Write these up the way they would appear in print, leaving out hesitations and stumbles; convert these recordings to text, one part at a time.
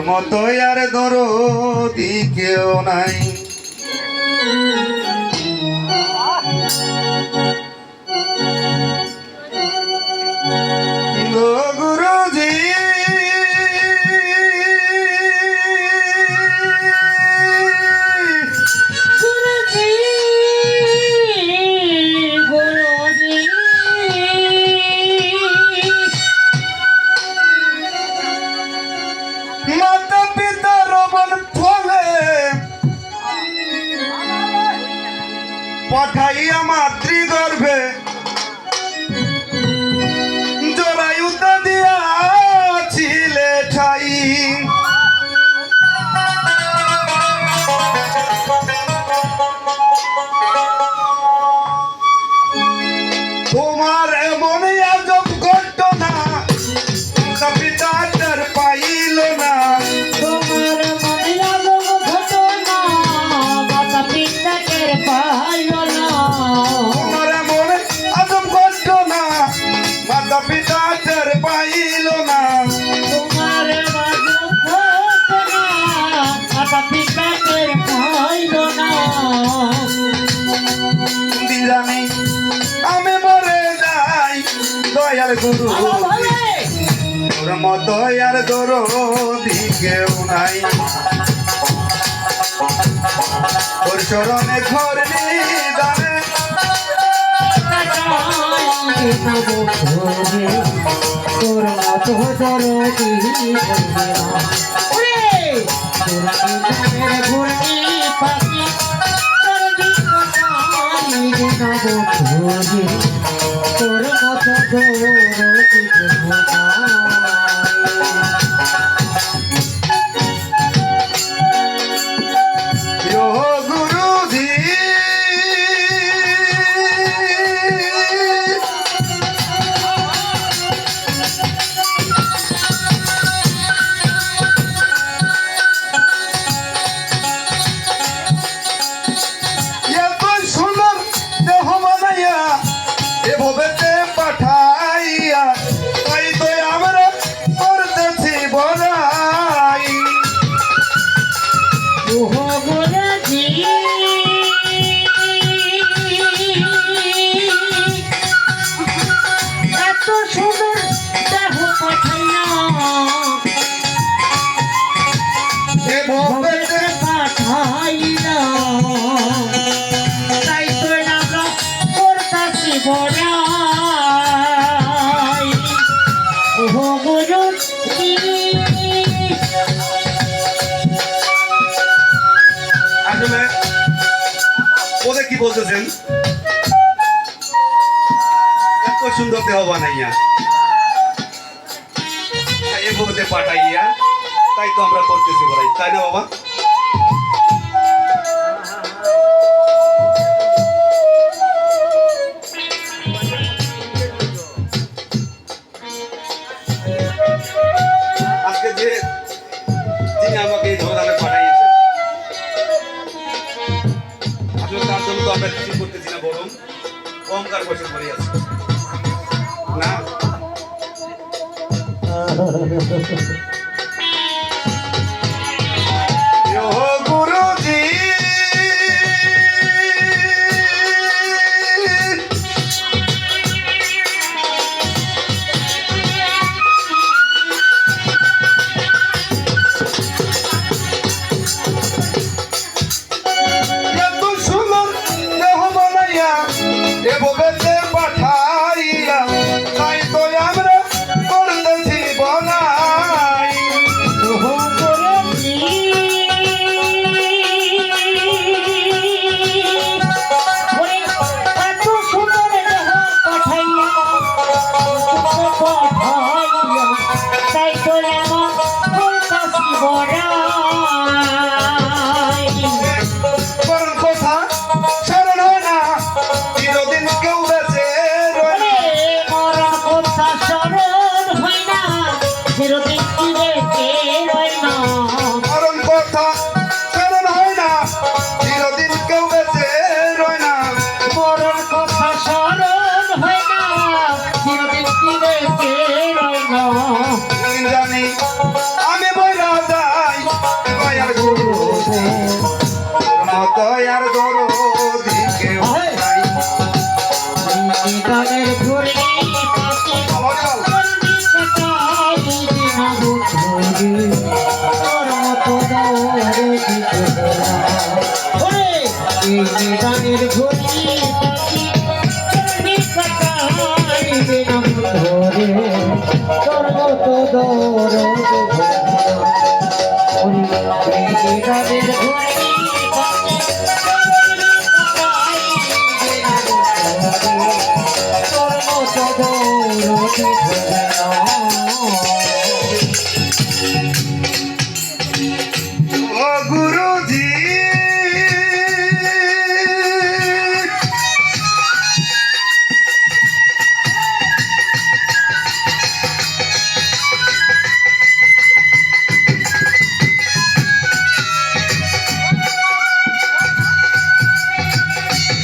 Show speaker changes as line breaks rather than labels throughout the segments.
মতো আর দরদি কেউ নাই। গুরুজি মাতা পিতার রবন ফলে পাঠাইয়া মাতৃগর্ভে জরায়ুতা দিয়াছিলে ঠাই। তোমার এমন আজব ঘটনা পিতা তার পাইল না।
তোমার মনে আজব ঘটনা মাতা পিতা টের পাইল না।
তোমার এমন আজব ঘটনা মাতা পিতা টের পাইল না।
তোমার আজব ঘটনা মাতা পিতা টের পাইল না।
দিরানি আমি মরে যাই দয়াল গুরু, তোর মতো আর দরদি কেউ নাই। তোর চরণে ঘর নিদানে
তোর মতো দরদি ঘুরনি পাখি তোর মতো দরদি
ও গুরুজি এত সুন্দর দেহ বানাইয়া এভাবে পাঠাইয়া তাই তো আমরা করতেছি বড়াই।
এত সুন্দর দেহ পাঠাইয়া
এভাবে
পাঠাইলা তাই তো আমরা করতাছি বড়াই। ওহো গুরু
আসলে ওদের কি বলতেছেন? এত সুন্দর দেহ বানাইয়া এভাবে পাঠাইয়া তাই তো আমরা করতেছি বড়াই, তাই না বাবা? আজকে যে যিনি আমাকে এই ধরনের পাঠাইয়েছেন আসলে তার জন্য তো আমরা কিছু করতেছি না, বরং অহংকার বসে পড়ে আছে না। ও গুরুজি এত সুন্দর দেহ বানাইয়া এভাবে পাঠাইয়া তাই তো আমরা করতেছি বনাই। দরদি কেউ নাই।
নিদানের ঘুরে পাখি
চলো চল।
নিদানের ঘুরি পাখি ধরে তোর মতো দৌড় নিদানের ঘুরি তোর মতো দৌড়
ও গুরুজি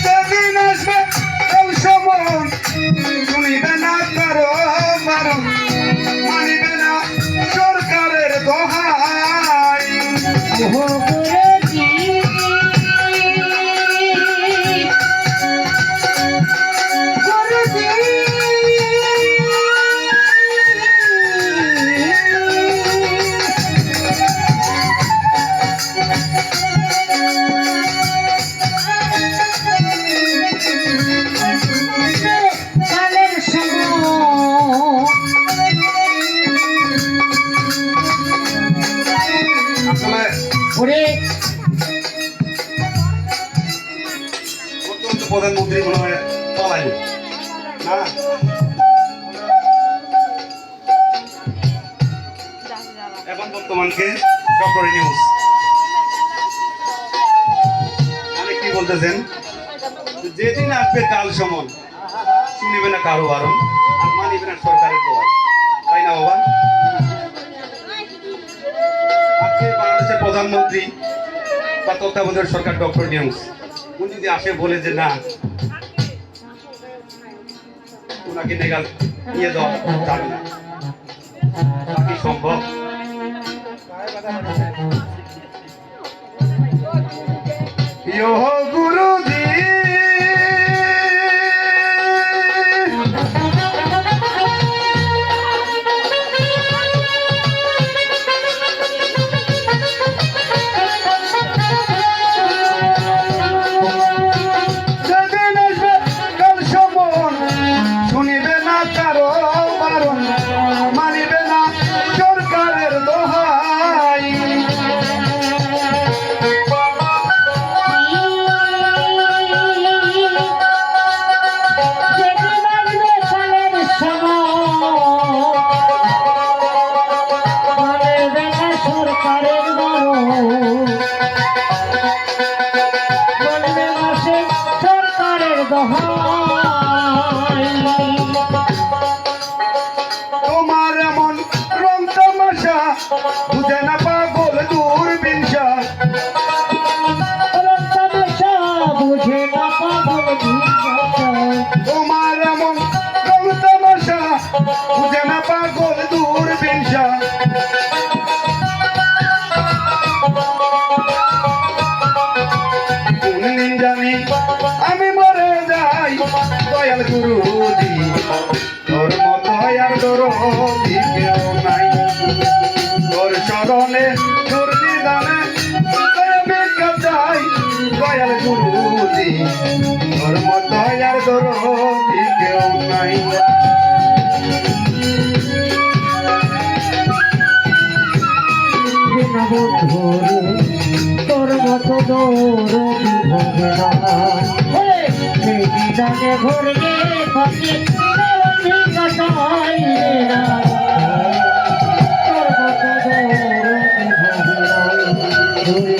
যেদিন আসবে ওই সময় শুনিবে না কারো বারণ, মানিবে না সরকারের দোহাই। আসলে বর্তমান তো প্রধানমন্ত্রী মনে হয় পালাইল না। এখন বর্তমানকে ডক্টর নিউজ মানে কি বলতেছেন, যেদিন আসবে কাল সমন শুনিবে না কারো বারণ, আর মানিবে না সরকারের দোয়ার, তাই না বাবা? আজকে বাংলাদেশের প্রধানমন্ত্রী বা তত্ত্বাবধায়ক সরকার ডক্টর নিউজ উনি যদি আসে বলে যে না ওনাকে নেগাল নিয়ে যাওয়া যাবে না, তা কি সম্ভব? ইয়ো গুরুজি যেদিন আসবে কাল সমন শুনিবে না কারো বারণ, মানিবে না সরকারের দোহাই।
সরকারের সরকারের দহাই
তোমার এমন রং তামাশা বুঝে না পাগল দূরবীনশা।
বুঝে না পাগল
তোমার এমন রং তামাশা বুঝে না পাগল দূরবীনশা। কোনদিন জানি আমি মরে যাই দয়াল গুরুজি, তোর মতো আর দরদি কেউ নাই। তোর চরণে তোর নিদানে আমি কাটাই দয়াল গুরুজি, তোর মতো আর দরদি কেউ নাই।
তোর মতো দৌড় নিদানে ঘুরে পাখি কাটাই তোর মতো দৌড়